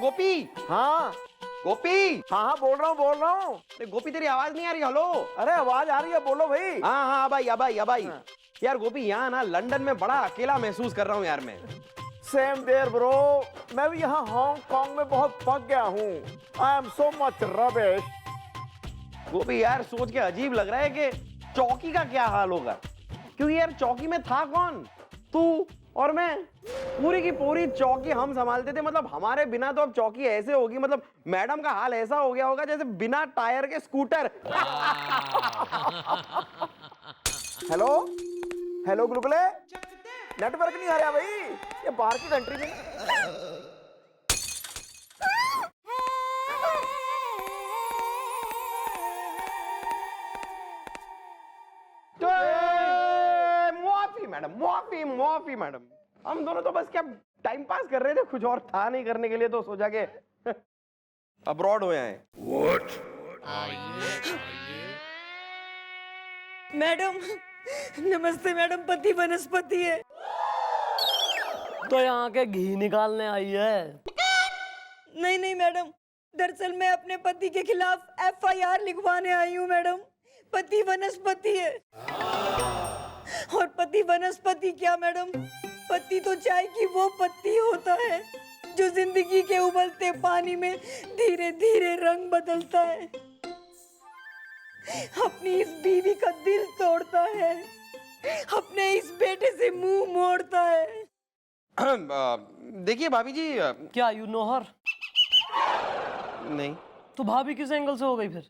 गोपी। हाँ गोपी। हाँ हाँ बोल रहा हूँ। अरे गोपी तेरी आवाज नहीं आ रही। हेलो। अरे आवाज आ रही है, बोलो भाई। हाँ हाँ अब आई। यार गोपी यहाँ ना लंदन में बड़ा अकेला महसूस कर रहा हूँ यार मैं। सेम देयर ब्रो, मैं भी यहाँ हांगकांग में बहुत पक गया हूँ। I am so much rubbish. Gopi यार सोच के अजीब लग रहा है कि चौकी का क्या हाल होगा, क्योंकि यार चौकी में था कौन, तू और मैं। पूरी की पूरी चौकी हम संभालते थे, मतलब हमारे बिना तो अब चौकी ऐसे होगी, मतलब मैडम का हाल ऐसा हो गया होगा जैसे बिना टायर के स्कूटर। हेलो हेलो गुलगुले, नेटवर्क नहीं आ रहा भाई, ये बाहर की कंट्री में। मुआफी मैडम, हम दोनों तो बस क्या टाइम पास कर रहे थे, कुछ और था नहीं करने के लिए, तो सोचा के अब्रॉड हो आए। मैडम नमस्ते मैडम, पति वनस्पति है। तो यहाँ के घी निकालने आई है? नहीं मैडम, दरअसल मैं अपने पति के खिलाफ FIR लिखवाने आई हूँ मैडम। पति वनस्पति है। और पति वनस्पति क्या मैडम, पति तो चाय की वो पत्ती होता है जो जिंदगी के उबलते पानी में धीरे धीरे रंग बदलता है, अपनी इस बीवी का दिल तोड़ता है, अपने इस बेटे से मुंह मोड़ता है। देखिए भाभी जी। क्या यू नो हर? नहीं। तो भाभी किस एंगल से हो गई फिर?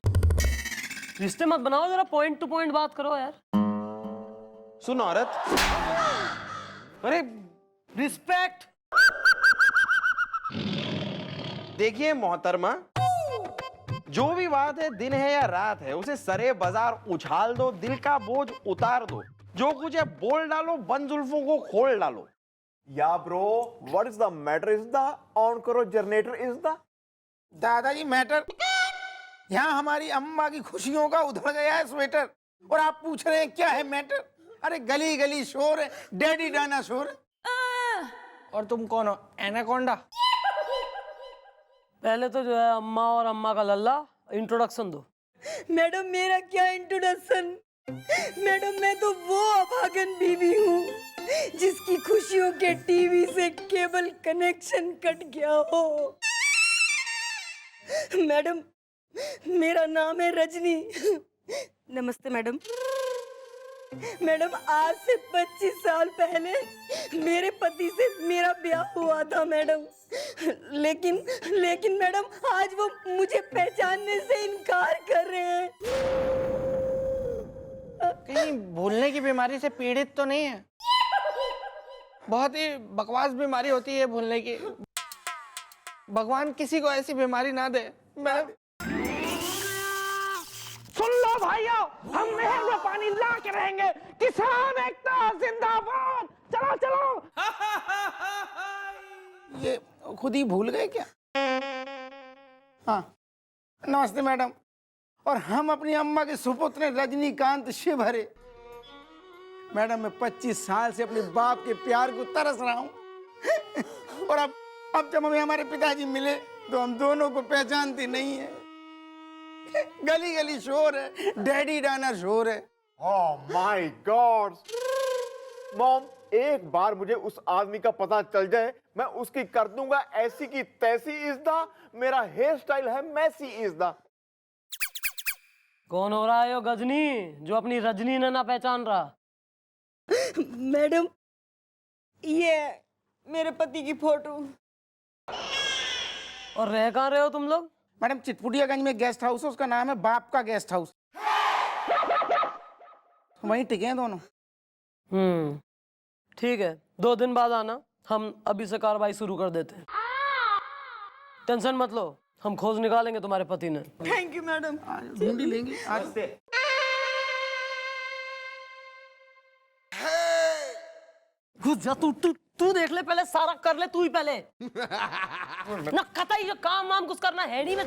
रिश्ते मत बनाओ, जरा पॉइंट टू पॉइंट बात करो यार। सुन औरत, अरे रिस्पेक्ट। देखिए मोहतरमा, जो भी बात है, दिन है या रात है, उसे सरे बाजार उछाल दो, दिल का बोझ उतार दो, जो कुछ है बोल डालो, बंद जुल्फों को खोल डालो। या bro, what is the matter is the on करो जनरेटर इज द। दादाजी मैटर, यहाँ हमारी अम्मा की खुशियों का उधड़ गया है स्वेटर, और आप पूछ रहे हैं क्या है मैटर। अरे गली गली शोर है, डैडी डाना शोर है। और तुम कौन हो, एनाकोंडा? पहले तो जो है अम्मा और अम्मा का लल्ला इंट्रोडक्शन दो। मैडम मेरा क्या इंट्रोडक्शन, मैडम मैं तो वो अभागन बीवी हूँ जिसकी खुशियों के टीवी से केबल कनेक्शन कट गया हो। मैडम मेरा नाम है रजनी। नमस्ते मैडम। मैडम आज से 25 साल पहले मेरे पति से मेरा ब्याह हुआ था मैडम, लेकिन मैडम आज वो मुझे पहचानने से इनकार कर रहे हैं। कहीं भूलने की बीमारी से पीड़ित तो नहीं है? बहुत ही बकवास बीमारी होती है भूलने की। भगवान किसी को ऐसी बीमारी ना दे। मैडम सुन लो भाइयों, हम नहर में पानी ला के रहेंगे, किसान एकता जिंदाबाद। चलो चलो। ये खुद ही भूल गए क्या? हाँ नमस्ते मैडम। और हम अपनी अम्मा के सुपुत्र रजनीकांत शिवहरे। मैडम मैं 25 साल से अपने बाप के प्यार को तरस रहा हूँ। और अब जब हमें हमारे पिताजी मिले तो हम दोनों को पहचानती नहीं है। गली गली शोर है, डैडी डाना शोर है। ओह माय गॉड मॉम, एक बार मुझे उस आदमी का पता चल जाए, मैं उसकी कर दूंगा ऐसी की तैसी इज द। मेरा हेयर स्टाइल है मैसी इज द। कौन हो रहा है यो गजनी जो अपनी रजनी ने ना पहचान रहा? मैडम ये मेरे पति की फोटो। और रह कहाँ रहे हो तुम लोग? मैडम चितपुटियागंज में गेस्ट हाउस है, उसका नाम है बाप का गेस्ट हाउस। वहीं टिके हैं दोनों। ठीक है, 2 दिन बाद आना, हम अभी से कार्रवाई शुरू कर देते हैं। टेंशन मत लो, हम खोज निकालेंगे तुम्हारे पति ने। Thank you madam. ढूंढी लेंगे आज। घुस जा तू देख ले पहले, सारा कर ले तू ही पहले। ना कतई जो काम वाम कुछ करना है नहीं, में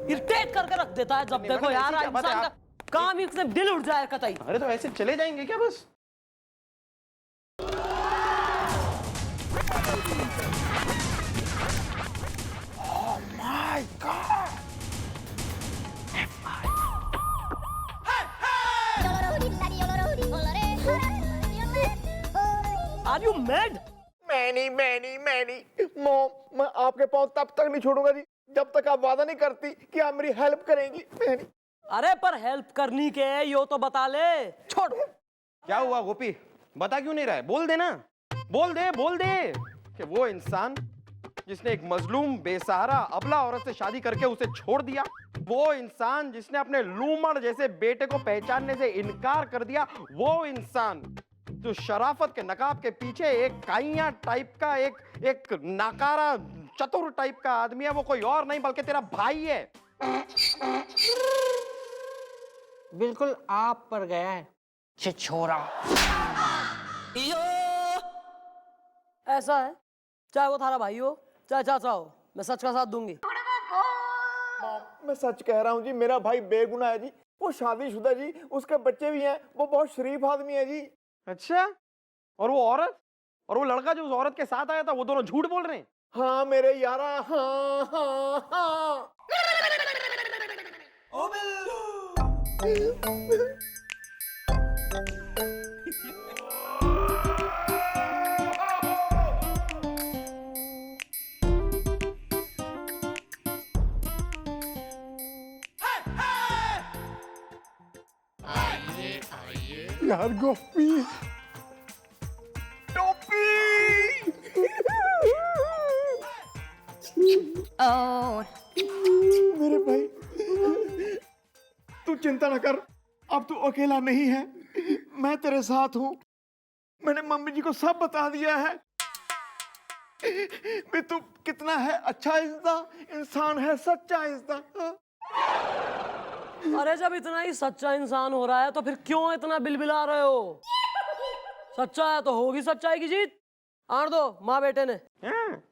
इरिटेट करके रख देता है जब देखो यार। इंसान का काम ही से दिल उठ जाए कतई। अरे तो ऐसे चले जाएंगे क्या बस? Are you mad? Many mom, मैं आपके पाँव तब तक नहीं छोड़ूंगा जी जब तक आप वादा नहीं करती कि आप मेरी हेल्प करेंगी। मैनी अरे पर हेल्प करनी के है यो तो बता ले। छोड़। क्या हुआ गोपी, बता क्यों नहीं रहा है? बोल दे ना, बोल दे कि वो इंसान जिसने एक मजलूम बेसहारा अबला औरत से शादी करके उसे छोड़ दिया, वो इंसान जिसने अपने लूमड़ जैसे बेटे को पहचानने से इनकार कर दिया, वो इंसान जो शराफत के नकाब के पीछे एक काइया टाइप का एक नाकारा चतुर टाइप का आदमी है, वो कोई और नहीं बल्कि तेरा भाई है। बिल्कुल आप पर गया है छिछोरा। ऐसा है, चाहे वो थारा भाई हो चाहे चाचा हो, मैं सच का साथ दूंगी। मैं सच कह रहा हूँ जी, मेरा भाई बेगुनाह है जी, वो शादीशुदा जी, उसके बच्चे भी हैं, वो बहुत शरीफ आदमी है जी। अच्छा, और वो औरत और वो लड़का जो उस औरत के साथ आया था, वो दोनों झूठ बोल रहे हैं? हाँ मेरे यारा, हाँ। यार गोपी, टोपी। मेरे भाई, तू चिंता न कर, अब तू अकेला नहीं है, मैं तेरे साथ हूं। मैंने मम्मी जी को सब बता दिया है। भी तू कितना है अच्छा इंसान है, सच्चा इंसान। अरे जब इतना ही सच्चा इंसान हो रहा है तो फिर क्यों इतना बिलबिला रहे हो? सच्चा है तो होगी सच्चाई की जीत। आण दो माँ बेटे ने। हाँ।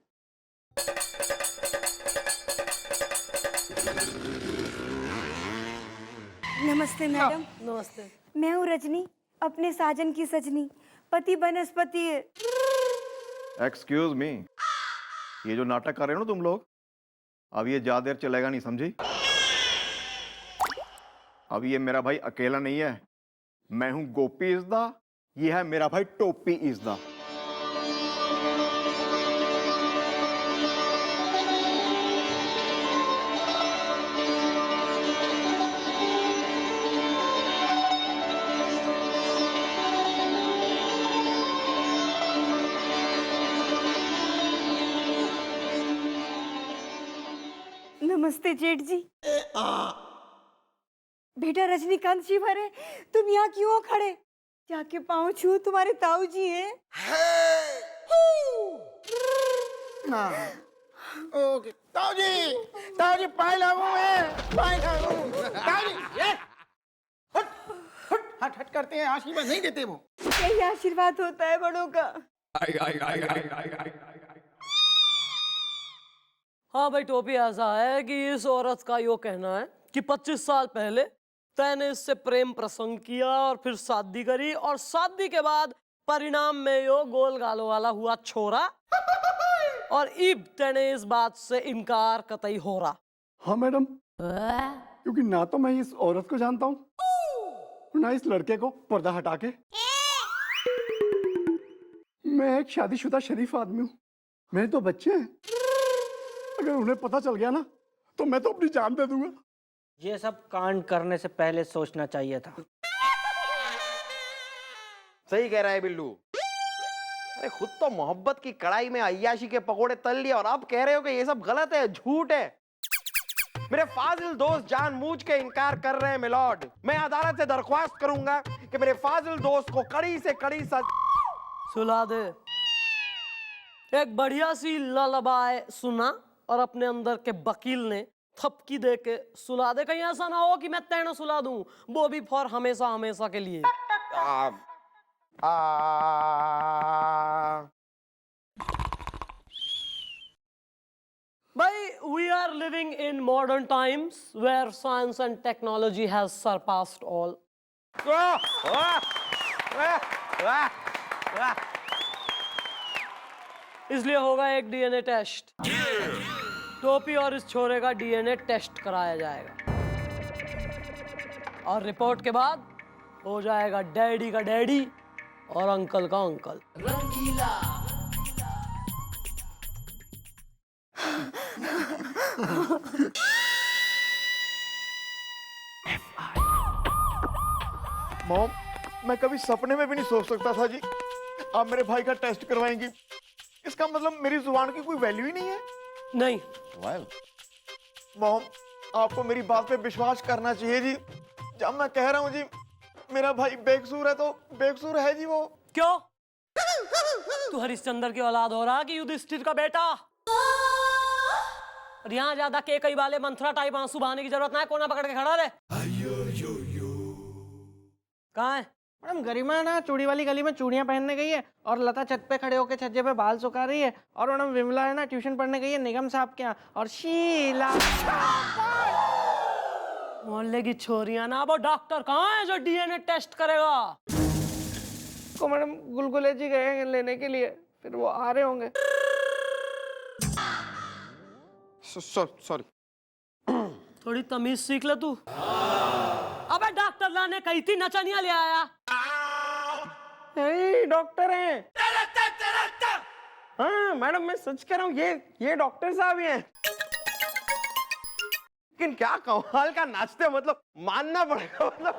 नमस्ते मैडम। नमस्ते। मैं हूँ रजनी, अपने साजन की सजनी, पति बनस्पति है। एक्सक्यूज मी, ये जो नाटक कर रहे हो ना तुम लोग, अब ये ज्यादा देर चलेगा नहीं, समझी? अब ये मेरा भाई अकेला नहीं है, मैं हूं गोपी इज़दा, ये है मेरा भाई टोपी इज़दा। नमस्ते जेठ जी। बेटा रजनीकांत जी भरे, तुम यहाँ क्यों हो खड़े? जाके पाँव छू, तुम्हारे ताऊ जी हैं। ओके ताऊ जी पाए लागू मैं, पाए लागू ताऊ जी। ये हट हट करते हैं, आशीर्वाद नहीं देते वो। यही आशीर्वाद होता है बड़ों का। हाँ भाई टोपी, ऐसा है कि इस औरत का यो कहना है कि 25 साल पहले तैने इससे प्रेम प्रसंग किया और फिर शादी करी, और शादी के बाद परिणाम में यो गोल गालों वाला हुआ छोरा, और इब तैने इस बात से इनकार कतई हो रहा। हाँ मैडम, क्योंकि ना तो मैं इस औरत को जानता हूँ ना इस लड़के को, पर्दा हटा के। मैं एक शादीशुदा शरीफ आदमी हूँ, मेरे तो बच्चे हैं, अगर उन्हें पता चल गया ना तो मैं तो अपनी जान दे दूंगा। ये सब कांड करने से पहले सोचना चाहिए था। सही कह रहा है बिल्लू। अरे खुद तो मोहब्बत की कढ़ाई में अय्याशी के पकोड़े तल लिए, और अब कह रहे हो कि ये सब गलत है, झूठ है। मेरे फाजिल दोस्त जानबूझ के इनकार कर रहे हैं मिलॉर्ड। मैं अदालत से दरख्वास्त करूंगा कि मेरे फाजिल दोस्त को कड़ी से कड़ी सुला दे। एक बढ़िया सी ललबाए सुना और अपने अंदर के वकील ने थपकी दे के सुला दे। कहीं ऐसा ना हो कि मैं तेने सुला दूं, वो भी फॉर हमेशा हमेशा के लिए। भाई, we are living in modern times where science and technology has surpassed all. इसलिए होगा एक डीएनए टेस्ट। टोपी और इस छोरे का डीएनए टेस्ट कराया जाएगा, और रिपोर्ट के बाद हो जाएगा डैडी का डैडी और अंकल का अंकल। मॉम, मैं कभी सपने में भी नहीं सोच सकता था जी आप मेरे भाई का टेस्ट करवाएंगी। इसका मतलब मेरी जुबान की कोई वैल्यू ही नहीं है। नहीं, मॉम, आपको मेरी बात पे विश्वास करना चाहिए जी। जब मैं कह रहा हूँ जी मेरा भाई बेकसूर है तो बेकसूर है जी वो। क्यों? तू हरिश्चंद्र की औलाद हो रहा कि युधिष्ठिर का बेटा? और यहाँ ज्यादा के कई वाले मंथरा टाइप आंसू बहाने की जरूरत ना है। कोना पकड़ के खड़ा रहे। कहाँ है? मैडम गरिमा ना चूड़ी वाली गली में चूड़ियां पहनने गई है और लता छत पे खड़े होकर छज्जे पे बाल सुखा रही है। और मैडम विमला है ना ट्यूशन पढ़ने गई है निगम साहब के यहाँ। और शीला मोहल्ले की छोरियां ना। वो डॉक्टर कहाँ है जो डीएनए टेस्ट करेगा? को मैडम गुलगुले जी गए हैं लेने के लिए, फिर वो आ रहे होंगे। सॉरी। थोड़ी तमीज सीख ले तू। अबे डॉक्टर लाने कही थी, नचनिया ले आया। यही डॉक्टर हैं। हाँ मैडम मैं सच कह रहा हूँ, ये डॉक्टर साहब ही हैं। लेकिन क्या कमाल का नाचते, मतलब मानना पड़ेगा। मतलब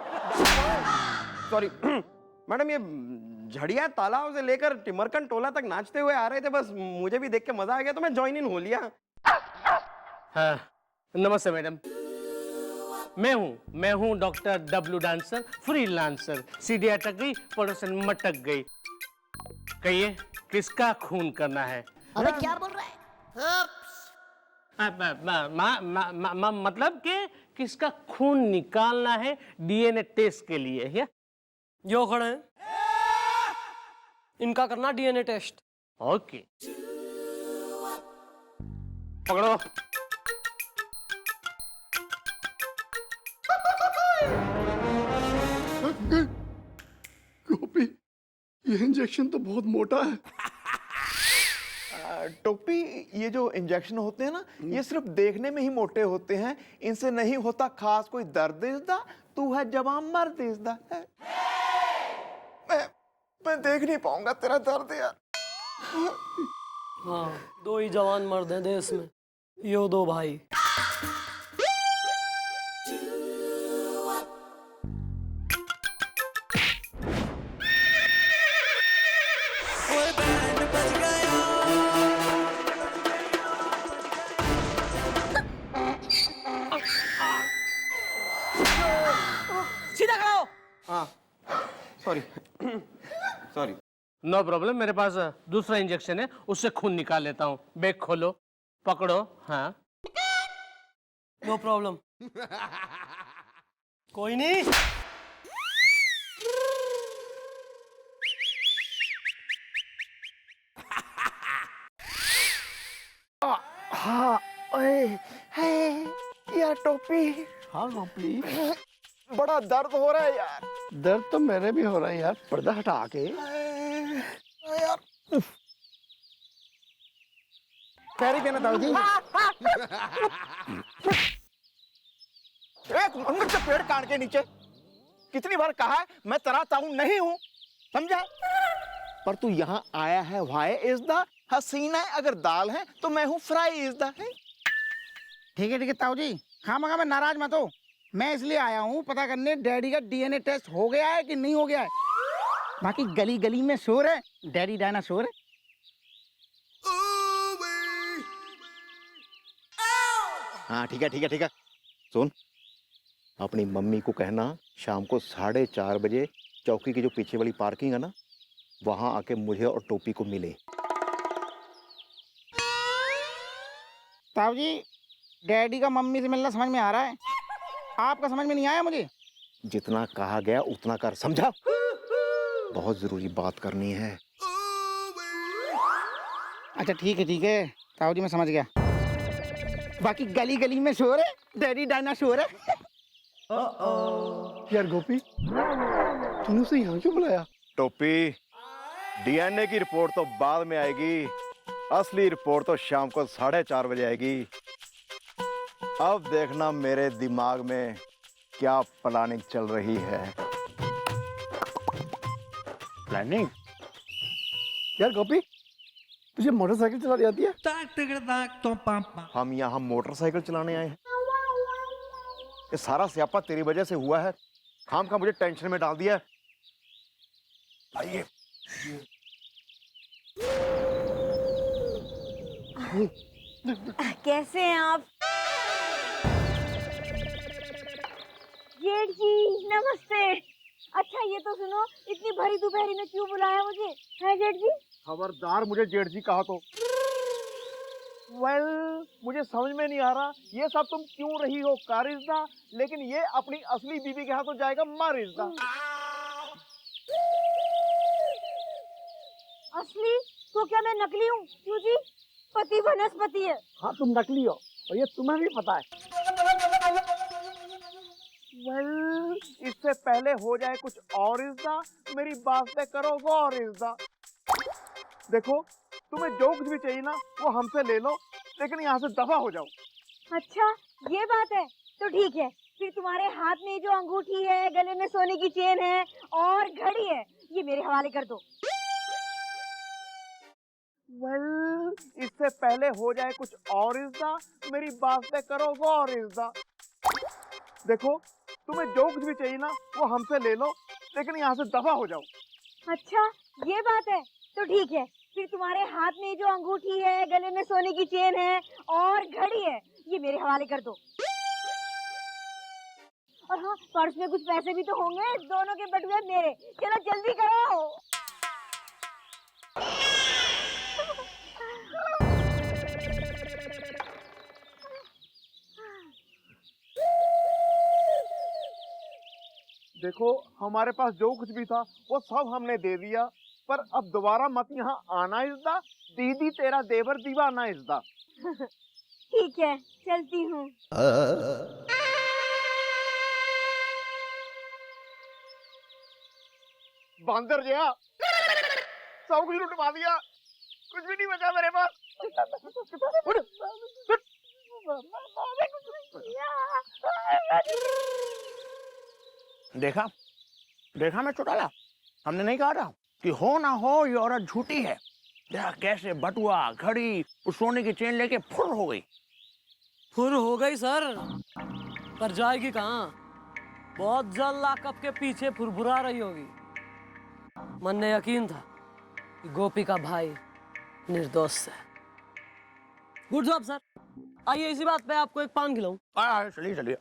सॉरी मैडम, ये झड़िया तालाब से लेकर टिमरकन टोला तक नाचते हुए आ रहे थे। बस मुझे भी देख के मजा आ गया तो मैं ज्वाइन इन हो लिया। हाँ, नमस्ते मैडम। मैं हूँ डॉक्टर डब्लू डांसर, फ्रीलांसर। सीढ़ी अटक गई, पड़ोसन मटक गई। कहिए किसका खून करना है? अबे क्या बोल रहा है? मतलब कि किसका खून निकालना है डीएनए टेस्ट के लिए है? जो खड़े हैं इनका करना डीएनए टेस्ट। ओके, पकड़ो। गोपी, ये इंजेक्शन तो बहुत मोटा है। टोपी, ये जो इंजेक्शन होते हैं ना ये सिर्फ देखने में ही मोटे होते हैं, इनसे नहीं होता खास कोई दर्द इसदा। तू है जवान मर्द इसदा है। मैं देख नहीं पाऊंगा तेरा दर्द यार। हाँ, दो ही जवान मर्द हैं देश में, यो दो भाई। सीधा खड़ा हो। हाँ सॉरी सॉरी। नो प्रॉब्लम, मेरे पास दूसरा इंजेक्शन है, उससे खून निकाल लेता हूँ। बैग खोलो, पकड़ो। हाँ, नो प्रॉब्लम। कोई नहीं। हाँ, ओए, है यार टोपी, हाँ गोपी, बड़ा दर्द हो रहा है यार। दर्द तो मेरे भी हो रहा है यार। पर्दा हटा के यार पैरी देना ताऊ जी। एक मंगल के पेड़ काट के नीचे कितनी बार कहा है मैं तेरा ताऊ नहीं हूं, समझा? पर तू यहाँ आया है वाई इज द हसीना, अगर दाल है तो मैं हूँ फ्राई इज द है। ठीक है ताऊ जी, खामखा में नाराज मत हो। मैं इसलिए आया हूँ पता करने डैडी का डीएनए टेस्ट हो गया है कि नहीं हो गया है। बाकी गली गली में शोर है, डैडी डायनासोर है। हाँ ठीक है। सुन, अपनी मम्मी को कहना शाम को 4:30 बजे चौकी की जो पीछे वाली पार्किंग है ना, वहां आके मुझे और टोपी को मिले। ताऊ जी, डैडी का मम्मी से मिलना समझ में आ रहा है, आपका समझ में नहीं आया मुझे। जितना कहा गया उतना कर, समझा? बहुत जरूरी बात करनी है। अच्छा ठीक है ताऊ जी, मैं समझ गया। बाकी गली गली में शोर है, डैडी डायनासोर है। यार गोपी, तूने उसे यहाँ क्यों बुलाया? टोपी, डीएनए की रिपोर्ट तो बाद में आएगी, असली रिपोर्ट तो शाम को 4:30 बजे आएगी। अब देखना मेरे दिमाग में क्या प्लानिंग चल रही है। प्लानिंग? यार गोपी, तुझे मोटरसाइकिल चलानी आती है? हम यहाँ मोटरसाइकिल चलाने आए हैं। ये सारा स्यापा तेरी वजह से हुआ है। खाम खा मुझे टेंशन में डाल दिया है। आइए। कैसे हैं आप? जेठ जी नमस्ते। अच्छा ये तो सुनो, इतनी भरी दोपहरी में क्यों बुलाया मुझे? है जेठ जी? खबरदार मुझे जेठ जी कहा तो। मुझे समझ में नहीं आ रहा ये सब तुम क्यों रही हो कारिज्दा, लेकिन ये अपनी असली बीवी के हाथों जाएगा मारिज्दा। असली? तो क्या मैं नकली हूँ? क्यों जी? पति वनस्पति है। हाँ तुम नकली हो और ये तुम्हें भी पता है। इससे पहले हो जाए कुछ और इज्दा, मेरी बात पे करो गौर इज्दा। देखो तुम्हें जो कुछ भी चाहिए ना वो हमसे ले लो, लेकिन यहाँ से दफा हो जाओ। अच्छा ये बात है, तो ठीक है। फिर तुम्हारे हाथ में जो अंगूठी है, गले में सोने की चेन है और घड़ी है, ये मेरे हवाले कर दो। इससे पहले हो जाए कुछ और इज्दा, मेरी बात पे करो गौर इज्दा। देखो तुम्हें जो कुछ भी चाहिए ना वो हमसे ले लो, लेकिन यहाँ से दफा हो जाओ। अच्छा ये बात है, तो ठीक है। फिर तुम्हारे हाथ में जो अंगूठी है, गले में सोने की चेन है और घड़ी है, ये मेरे हवाले कर दो। और हाँ, पर्स में कुछ पैसे भी तो होंगे, दोनों के बटुए मेरे। चलो जल्दी करो। देखो हमारे पास जो कुछ भी था वो सब हमने दे दिया, पर अब दोबारा मत यहाँ आना इज्दा। दीदी तेरा देवर दीवाना इज्दा। ठीक है चलती हूँ। बंदर गया, सब कुछ लुटवा दिया, कुछ भी नहीं बचा मेरे पास। देखा देखा मैं चौटाला, हमने नहीं कहा था कि हो ना हो ये औरत झूठी है। देखा कैसे बटुआ घड़ी उस सोने की चेन लेके फुर हो गई। फुर हो गई सर, पर जाएगी कहाँ? बहुत जल्द लाकअप के पीछे फुरफुरा रही होगी। मन ने यकीन था कि गोपी का भाई निर्दोष है। Good job sir. आइए इसी बात पे आपको एक पान खिलाऊं। चलिए चलिए।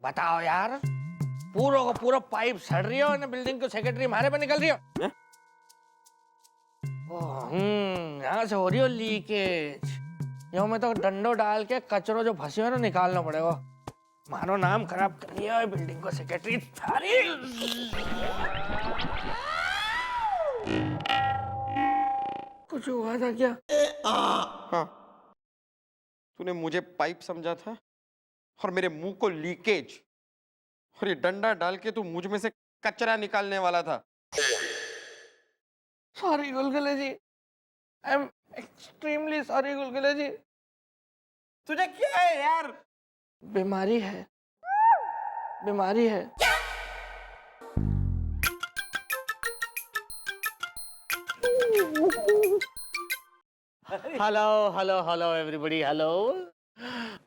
बताओ यार, पूरा का पूरा पाइप सड़ रही हो ना, बिल्डिंग को सेक्रेटरी मारे पे निकल रही हो। यहाँ से हो रही हो लीकेज। यो में तो डंडो डाल के कचरो जो फंसी हो ना निकालना पड़ेगा। मारो नाम खराब कर दिया है बिल्डिंग को सेक्रेटरी सारी। कुछ हुआ था क्या? हाँ, तूने मुझे पाइप समझा था और मेरे मुंह को लीकेज, और ये डंडा डाल के तू मुझ में से कचरा निकालने वाला था। Sorry Gulgule ji, I am extremely sorry Gulgule ji. तुझे क्या है यार? बीमारी है, बीमारी है। Hello hello hello everybody, hello.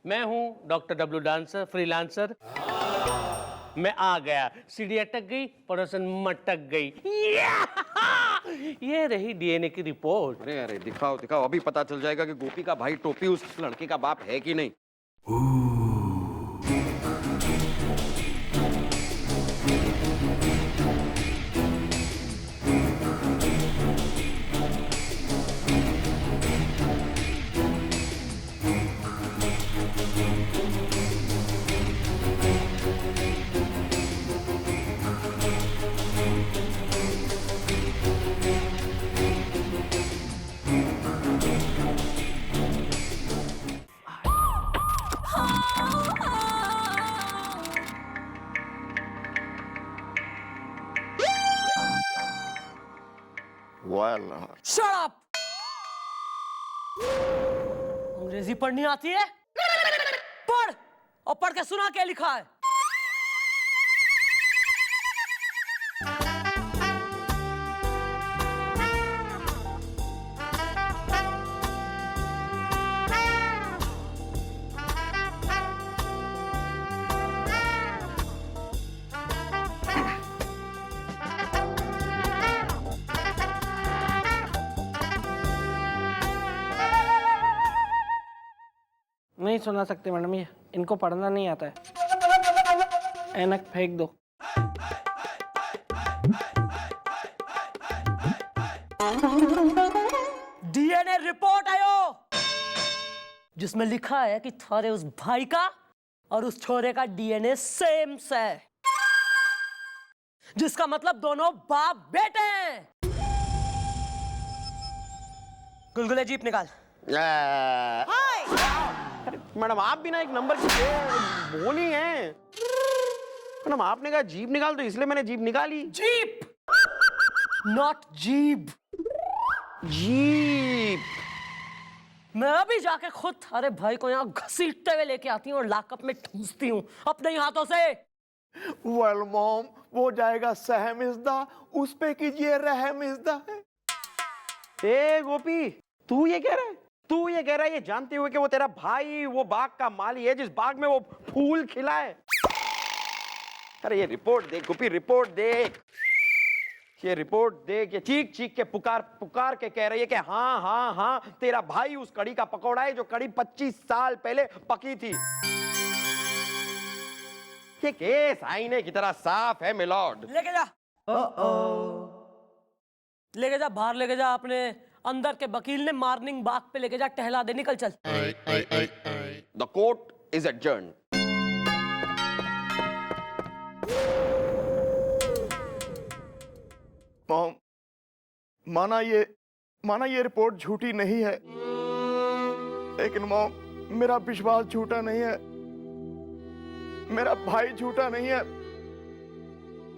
मैं हूँ डॉक्टर डब्लू डांसर, फ्रीलांसर। मैं आ गया, सीढ़ी अटक गई, पड़ोसन मटक गई। ये रही डीएनए की रिपोर्ट। अरे अरे दिखाओ दिखाओ, अभी पता चल जाएगा कि गोपी का भाई टोपी उस लड़के का बाप है कि नहीं। Well, Shut up! अंग्रेजी पढ़नी आती है? पढ़, और पढ़ के सुना क्या लिखा है। नहीं सुना सकते मैडम, ये इनको पढ़ना नहीं आता है। ऐनक फेंक दो। डीएनए रिपोर्ट आयो जिसमें लिखा है कि थारे उस भाई का और उस छोरे का डीएनए सेम है, जिसका मतलब दोनों बाप बेटे हैं। गुलगुले जीप निकाल। मैडम आप भी ना एक नंबर की बोली हैं। मैडम आपने कहा जीप निकाल, तो इसलिए मैंने जीप निकाली। Jeep, not jeep. जीप। मैं अभी जाके खुद थारे भाई को यहाँ घसीटते हुए लेके आती हूँ और लॉकअप में ठूंसती हूँ अपने ही हाथों से। वेल मॉम, वो जाएगा सहम इज़्दा, उस पे कीजिए रहम इज़्दा। ए गोपी, तू ये कह रहा है? तू ये कह रहा है ये जानते हुए कि वो तेरा भाई वो बाग का माली है जिस बाग में वो फूल खिला है? अरे ये रिपोर्ट देख गोपी, रिपोर्ट देख, ये रिपोर्ट देख। ये चीख चीख के पुकार पुकार के कह रही है कि हाँ हाँ हाँ तेरा भाई उस कड़ी का पकौड़ा है जो कड़ी 25 साल पहले पकी थी। ये केस आईने की तरह साफ है मिलॉर्ड। लेके जा, लेके जा, बाहर लेके जा। अपने अंदर के वकील ने मॉर्निंग वॉक पे लेके जा, टहला दे। निकल चल। The court is adjourned. Mom, माना ये रिपोर्ट झूठी नहीं है, लेकिन मॉम मेरा विश्वास झूठा नहीं है, मेरा भाई झूठा नहीं है,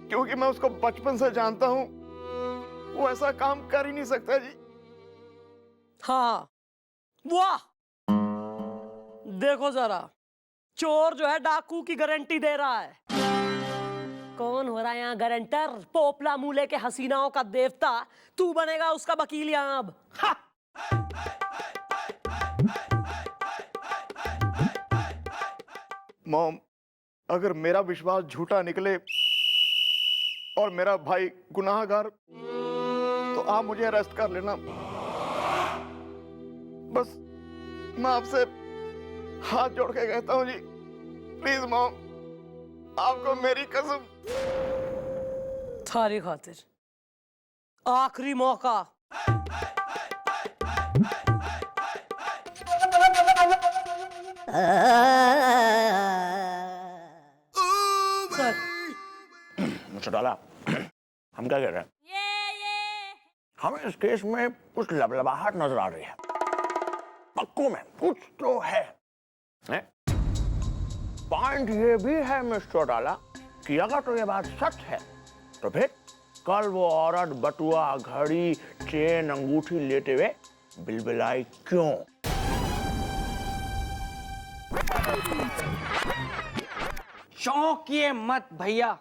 क्योंकि मैं उसको बचपन से जानता हूं। वो ऐसा काम कर ही नहीं सकता जी। हाँ, वाह, देखो जरा, चोर जो है डाकू की गारंटी दे रहा है। कौन हो रहा है यहाँ गारंटर? पोपला मूले के हसीनाओं का देवता। तू बनेगा उसका वकील यहाँ अब। हा! मॉम, अगर मेरा विश्वास झूठा निकले और मेरा भाई गुनाहगार, तो आप मुझे अरेस्ट कर लेना। बस मैं आपसे हाथ जोड़ के कहता हूँ जी, प्लीज मॉम, आपको मेरी कसम। थारी खातिर आखिरी मौका। सर, चौटाला, हम क्या कह रहे हैं? हमें इस केस में कुछ लबलबाहट नजर आ रही है। पक्कों में कुछ तो है। पॉइंट ये भी है मिस्टर चौटाला कि अगर तो ये बात सच है तो फिर कल वो औरत बटुआ, घड़ी, चेन, अंगूठी लेते हुए बिलबिलाई क्यों? चौंकिए मत भैया।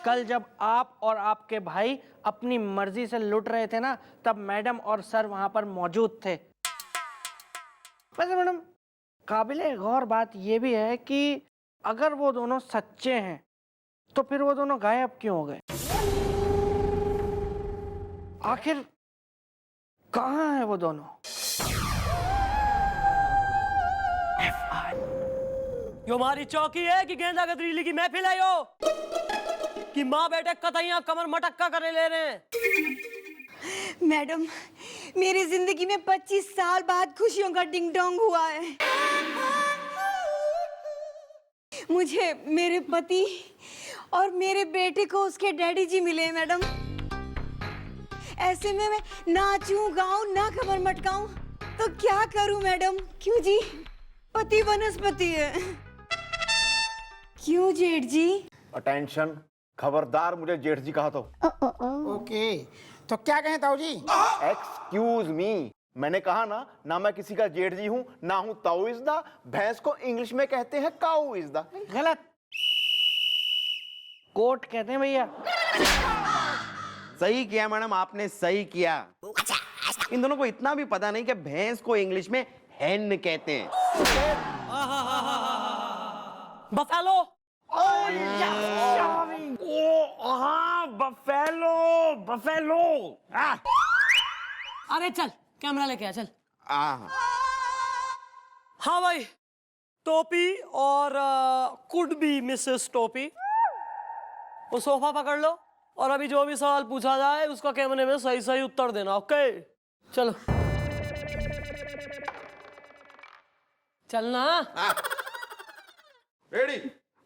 कल जब आप और आपके भाई अपनी मर्जी से लुट रहे थे ना, तब मैडम और सर वहां पर मौजूद थे। वैसे मैडम, काबिले गौर बात यह भी है कि अगर वो दोनों सच्चे हैं तो फिर वो दोनों गायब क्यों हो गए? आखिर कहाँ है वो दोनों? यो हमारी चौकी है कि गेंदा गदरीली की महफिल है यो, कि माँ बेटे कतैया कमर मटक्का करे ले रहे हैं। मैडम, मेरी जिंदगी में 25 साल बाद खुशियों का डिंग डोंग हुआ है। मुझे मेरे पति और मेरे बेटे को उसके डैडी जी मिले हैं मैडम। ऐसे में मैं नाचूं गाऊं ना कमर मटकाऊं तो क्या करूं मैडम? क्यों जी? पति वनस्पति है। क्यों जेठ जी? अटेंशन, खबरदार मुझे जेठ जी कहा तो। ओके, तो क्या कहें ताऊ जी? एक्सक्यूज मी, मैंने कहा ना मैं किसी का जेठ जी हूं, ना हूं ताओइज़दा। भैंस को इंग्लिश में कहते हैं काओइज़दा। गलत, कोट कहते हैं भैया। सही किया मैडम, आपने सही किया। इन दोनों को इतना भी पता नहीं कि भैंस को इंग्लिश में हैन कहते हैं। बफेलो। Buffalo buffalo. अरे चल कैमरा लेके आ, चल। हाँ भाई, टोपी और कुड बी मिसेस टोपी, वो सोफा पकड़ लो और अभी जो भी सवाल पूछा जाए उसका कैमरे में सही सही उत्तर देना। ओके चलो चलना। रेडी?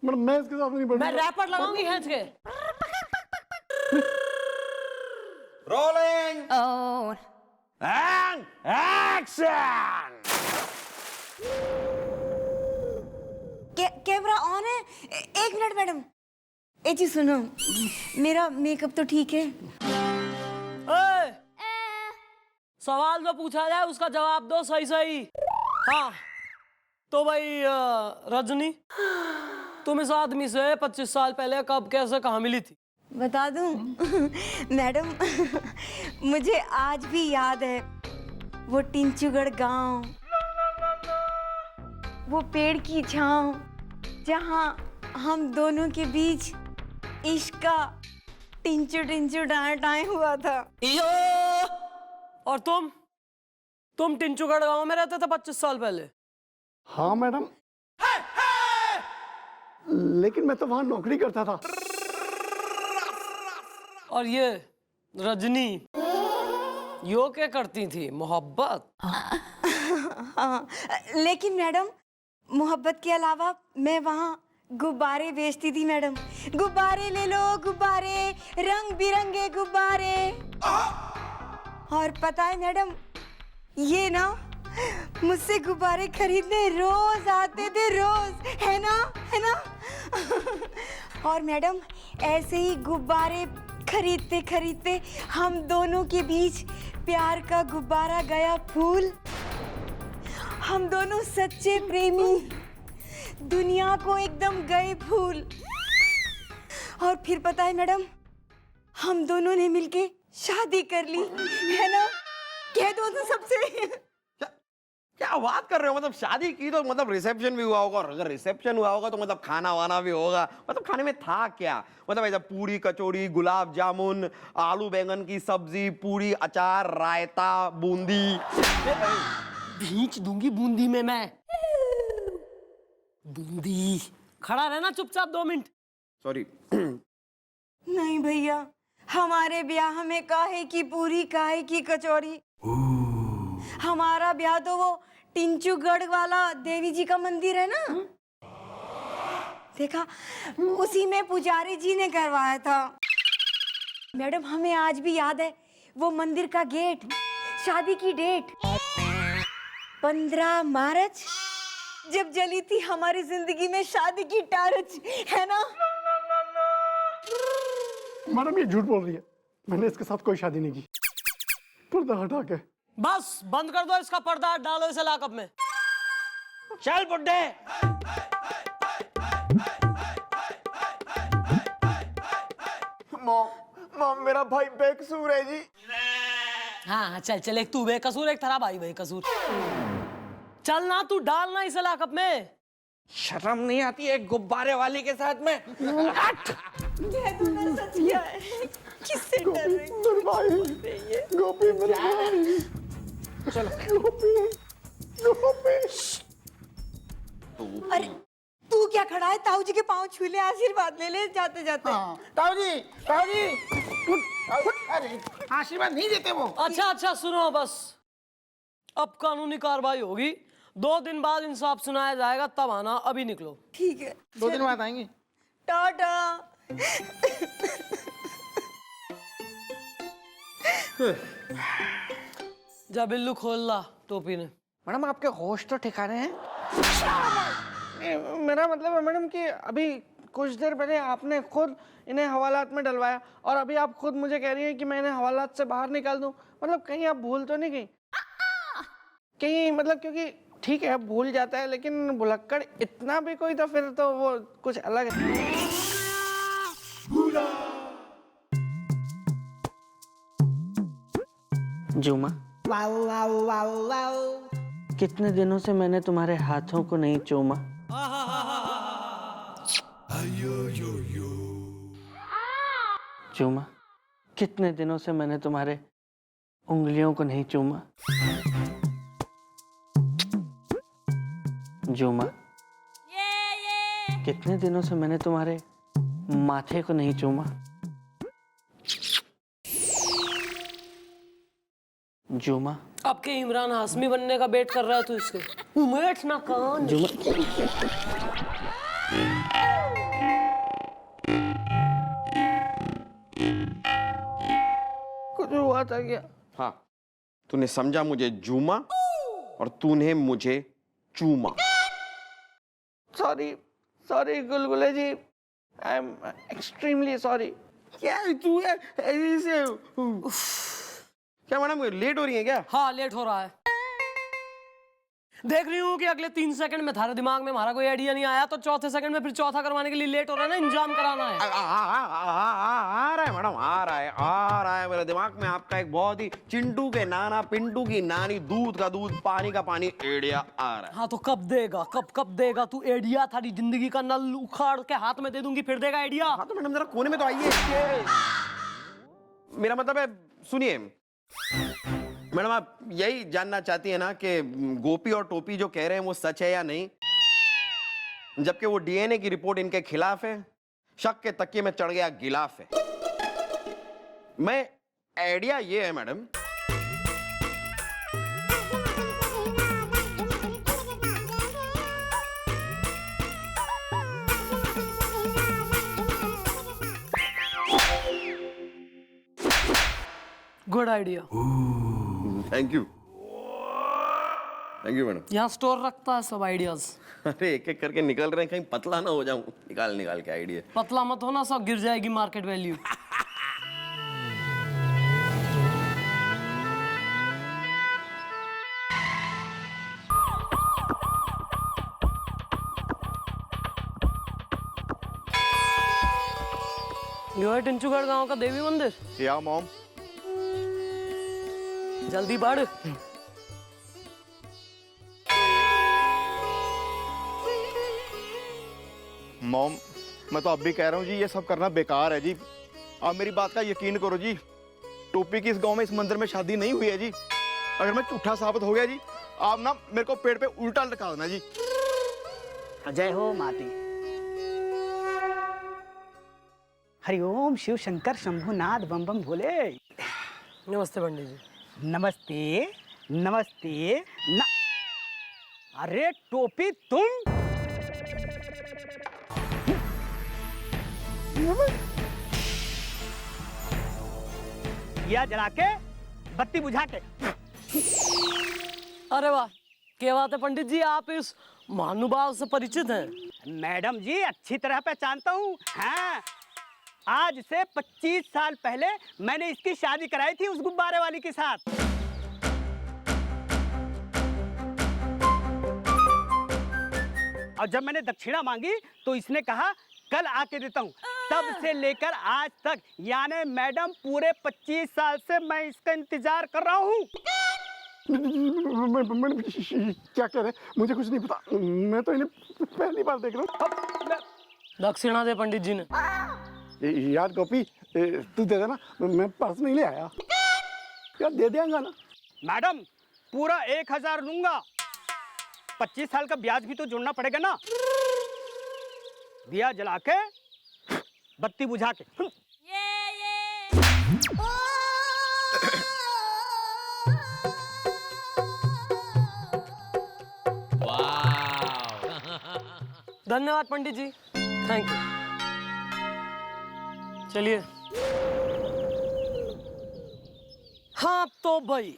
मैडम मैं इसके साथ नहीं मैं रैपर लगाऊंगी खींच के। Rolling and action. Camera on है। एक मिनट मैडम, एक चीज सुनो, मेरा मेकअप तो ठीक है? ए, सवाल जो पूछा जाए उसका जवाब दो सही सही। हाँ तो भाई रजनी, तुम इस आदमी से 25 साल पहले कब कैसे कहाँ मिली थी? बता दूं? मैडम मुझे आज भी याद है वो टिंचुगढ़ गांव, वो पेड़ की छांव, जहां हम दोनों के बीच इश्क का टिंचु टिंचु डाए डाए हुआ था। यो! और तुम टिंचुगढ़ गांव में रहते थे 25 साल पहले? हाँ मैडम, लेकिन मैं तो वहां नौकरी करता था। और ये रजनी यो क्या करती थी? मोहब्बत? हाँ, लेकिन मैडम मोहब्बत के अलावा मैं वहाँ गुब्बारे बेचती थी मैडम। गुब्बारे ले लो, गुब्बारे, रंग बिरंगे गुब्बारे। और पता है मैडम, ये ना मुझसे गुब्बारे खरीदने रोज आते थे, रोज, है ना, है ना। और मैडम ऐसे ही गुब्बारे खरीदते खरीदते हम दोनों के बीच प्यार का गुब्बारा गया फूल। हम दोनों सच्चे प्रेमी, दुनिया को एकदम गए भूल। और फिर पता है मैडम, हम दोनों ने मिलके शादी कर ली, है ना। कह दो तो सबसे। क्या बात कर रहे हो? मतलब शादी की तो मतलब रिसेप्शन भी हुआ होगा, और अगर रिसेप्शन हुआ होगा तो मतलब खाना वाना भी होगा। मतलब खाने में था क्या? मतलब ऐसा पूरी कचौड़ी, गुलाब जामुन, आलू बैंगन की सब्जी, पूरी, अचार, रायता, बूंदी। भींच दूंगी बूंदी में मैं। बूंदी। खड़ा रहना चुपचाप 2 मिनट। सॉरी। नहीं भैया, हमारे ब्याह में काहे की पूरी, काहे की कचौड़ी। हमारा ब्याह तो वो टिंचुगढ़ वाला देवी जी का मंदिर है ना, देखा, उसी में पुजारी जी ने करवाया था। मैडम हमें आज भी याद है वो मंदिर का गेट, शादी की डेट 15 मार्च, जब जली थी हमारी जिंदगी में शादी की टार्च, है ना। मैडम ये झूठ बोल रही है, मैंने इसके साथ कोई शादी नहीं की। पर्दा हटा के। बस बंद कर दो इसका पर्दा, डालो इसे लॉकअप में। चल बुड्ढे। मॉम मेरा भाई बेकसूर है जी। हाँ चल चल, एक तू बेकसूर, एक तेरा भाई बेकसूर। चल ना, तू डालना इसे लॉकअप में। शर्म नहीं आती एक गुब्बारे वाली के साथ में? कह दो ना सच क्या है, किससे डर रही? मेरे भाई, गोपी मेरे भाई। चलो गोपी, गोपी। अरे तू क्या खड़ा है? ताऊ जी के पाँव छू ले, आशीर्वाद ले ले जाते जाते। हाँ, ताऊ जी, ताऊ जी, अरे आशीर्वाद नहीं देते वो। अच्छा सुनो, बस अब कानूनी कार्रवाई होगी। 2 दिन बाद इंसाफ सुनाया जाएगा, तब आना। अभी निकलो। ठीक है, 2 दिन बाद आएंगे। टाटा। जा बिल्लू खोल ला टोपी ने। मैडम आपके होश तो ठिकाने हैं? मेरा मतलब है मैडम कि अभी कुछ देर पहले आपने खुद इन्हें हवालात में डलवाया, और अभी आप खुद मुझे कह रही हैं कि मैं इन्हें हवालात से बाहर निकाल दूं। मतलब कहीं आप भूल तो नहीं गई? कहीं मतलब क्योंकि ठीक है भूल जाता है, लेकिन भुलक्कड़ इतना भी कोई तो फिर तो वो कुछ अलग है। जुमा, कितने दिनों से मैंने तुम्हारे हाथों को नहीं चूमा। चूमा, कितने दिनों से मैंने तुम्हारे उंगलियों को नहीं चूमा। जुमा, कितने दिनों से मैंने तुम्हारे माथे को नहीं चूमा। जुमा, अब के इमरान हाशमी बनने का वेट कर रहा है तू इसके। उमेश ना कान। जुमा, कुछ हुआ था क्या? हाँ, तूने समझा मुझे जूमा और तूने मुझे चूमा। Sorry sorry Gulgule ji, I am extremely sorry. क्या तू ऐसे क्या मैडम लेट हो रही है क्या? हाँ लेट हो रहा है। देख रही हूँ कि अगले 3 सेकंड में थारे दिमाग में हमारा कोई आइडिया नहीं आया तो चौथे सेकंड में फिर चौथा करवाने के लिए लेट हो रहा है ना, इंतजाम कराना है। आ रहा है मैडम, आ रहा है मेरे दिमाग में आपका एक बहुत ही चिंटू के नाना पिंटू की नानी, दूध का दूध पानी का पानी एडिया आ रहा है। हाँ तो कब देगा, कब देगा तू एडिया? थारी जिंदगी का नल उखाड़ के हाथ में दे दूंगी फिर देगा आइडिया। हाँ तो मैडम जरा कोने में तो आइए। मेरा मतलब है, सुनिए मैडम, आप यही जानना चाहती है ना कि गोपी और टोपी जो कह रहे हैं वो सच है या नहीं, जबकि वो डीएनए की रिपोर्ट इनके खिलाफ है। शक के तकिए में चढ़ गया गिलाफ है। मैं आइडिया ये है madam, good idea. Thank you madam. यहाँ स्टोर रखता है सब आइडियाज। अरे एक एक करके निकल रहे हैं, कहीं पतला ना हो जाऊं निकाल के आइडिया। पतला मत होना, सब गिर जाएगी मार्केट वैल्यू। यो है टिंचुगढ़ गांव का देवी मंदिर। या मॉम, जल्दी बढ़। मॉम मैं तो अब भी कह रहा हूँ जी, ये सब करना बेकार है जी। आप मेरी बात का यकीन करो जी, टोपी की इस गांव में इस मंदिर में शादी नहीं हुई है जी। अगर मैं झूठा साबित हो गया जी, आप ना मेरे को पेड़ पे उल्टा लटका देना जी। जय हो माती। हरिओम शिव शंकर शंभुनाथ बम बम भोले। नमस्ते पंडित जी। नमस्ते नमस्ते न... अरे टोपी तुम? या जला के बत्ती बुझा के। अरे वाह, क्या बात है पंडित जी, आप इस महानुभाव से परिचित हैं? मैडम जी अच्छी तरह पहचानता हूँ। हाँ, आज से 25 साल पहले मैंने इसकी शादी कराई थी उस गुब्बारे वाली के साथ। और जब मैंने दक्षिणा मांगी तो इसने कहा कल आके देता हूँ। तब से लेकर आज तक, यानी मैडम पूरे 25 साल से मैं इसका इंतजार कर रहा हूँ। मैडम क्या कह रहे हैं? मुझे कुछ नहीं पता, मैं तो इन्हें पहली बार देख रहा हूँ। दक्षिणा दे पंडित जी ने। यार गोपी तू दे देना, मैं पर्स नहीं ले आया। यार दे देंगा ना? मैडम पूरा 1000 लूंगा। 25 साल का ब्याज भी तो जोड़ना पड़ेगा ना। दिया जला के बत्ती बुझा के। धन्यवाद पंडित जी, थैंक यू। चलिए। हाँ तो भाई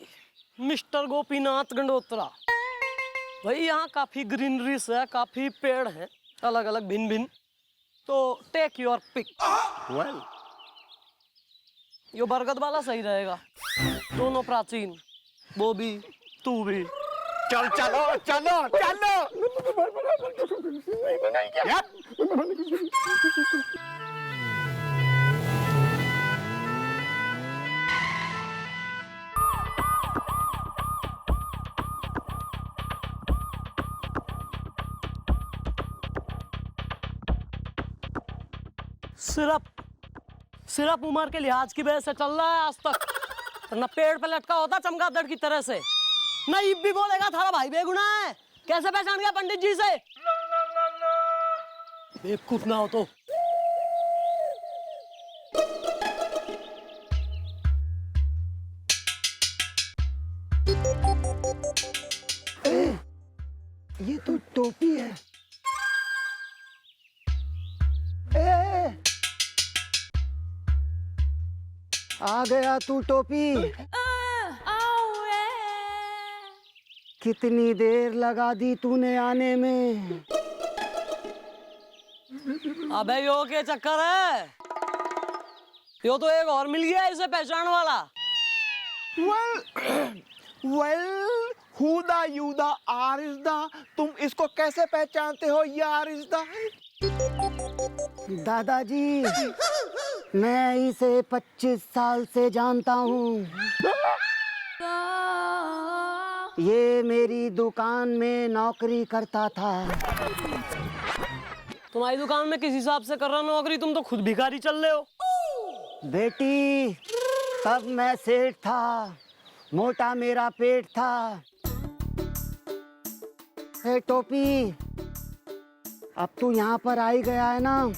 मिस्टर गोपीनाथ गंडोत्रा भाई, यहाँ काफी ग्रीनरी है, काफी पेड़ हैं अलग अलग भिन्न भिन्न, तो टेक योर पिक। वेल, यो बरगद वाला सही रहेगा, दोनों प्राचीन, वो भी तू भी। चल चलो चलो चलो। सिर्फ सिर्फ उम्र के लिहाज की वजह से चल रहा है आज तक, न पेड़ पे लटका होता चमगादड़ की तरह से, न ईब भी बोलेगा थारा भाई बेगुना है। कैसे पहचान गया पंडित जी से? बेवकूफ ना हो तो। ये तो टोपी है। ए, आ गया तू टोपी। कितनी देर लगा दी तूने आने में? अबे यो के चक्कर है, यो तो एक और मिल गया इसे पहचान वाला। वेल हुदा युदा आरिज़दा, तुम इसको कैसे पहचानते हो? ये आरिज़दा है। दादाजी, मैं इसे 25 साल से जानता हूँ। ये मेरी दुकान में नौकरी करता था। तुम्हारी दुकान में किस हिसाब से कर रहा नौकरी? तुम तो खुद भिखारी चल रहे हो। बेटी, तब मैं सेठ था, मोटा मेरा पेट था। हे टोपी, अब तू यहाँ पर आई गया है ना,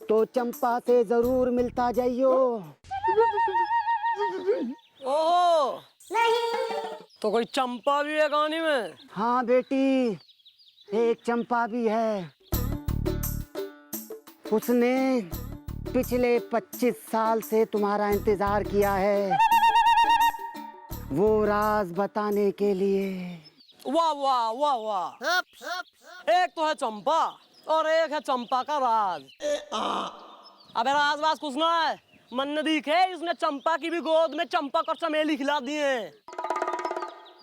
तो चंपा से जरूर मिलता जाइयो। ओहो, तो कोई चंपा भी है कहानी में? हाँ बेटी, एक चंपा भी है। उसने पिछले 25 साल से तुम्हारा इंतजार किया है, वो राज बताने के लिए। वाह वाह वाह वाह, एक तो है चंपा और एक है चंपा का राज। अबे राज वाज कुछ ना है, मन दिखे इसने चंपा की भी गोद में चंपक और चमेली खिला दिए।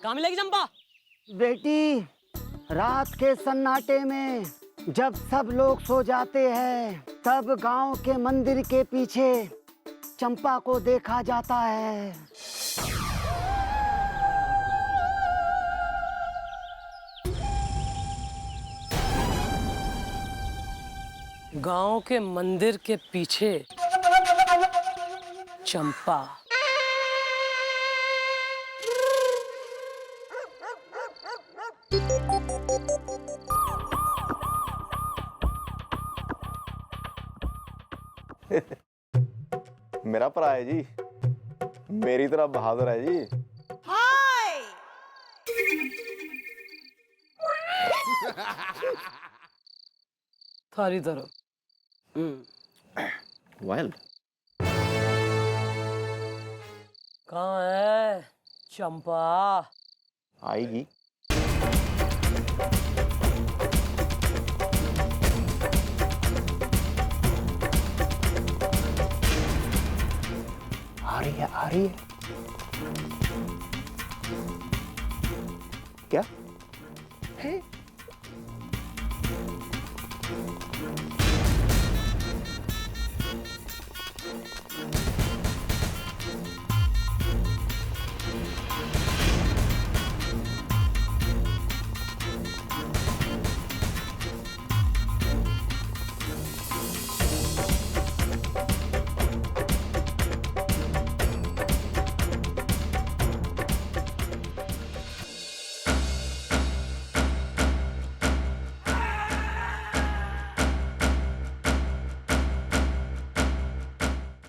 कहाँ मिलेगी चंपा? बेटी, रात के सन्नाटे में जब सब लोग सो जाते हैं, तब गांव के मंदिर के पीछे चंपा को देखा जाता है। गांव के मंदिर के पीछे चंपा। मेरा भरा है जी, मेरी तरह बहादुर है जी। थारी तरफ। वेल, कहाँ है चंपा? आएगी। आ रही है, आ रही है। क्या है?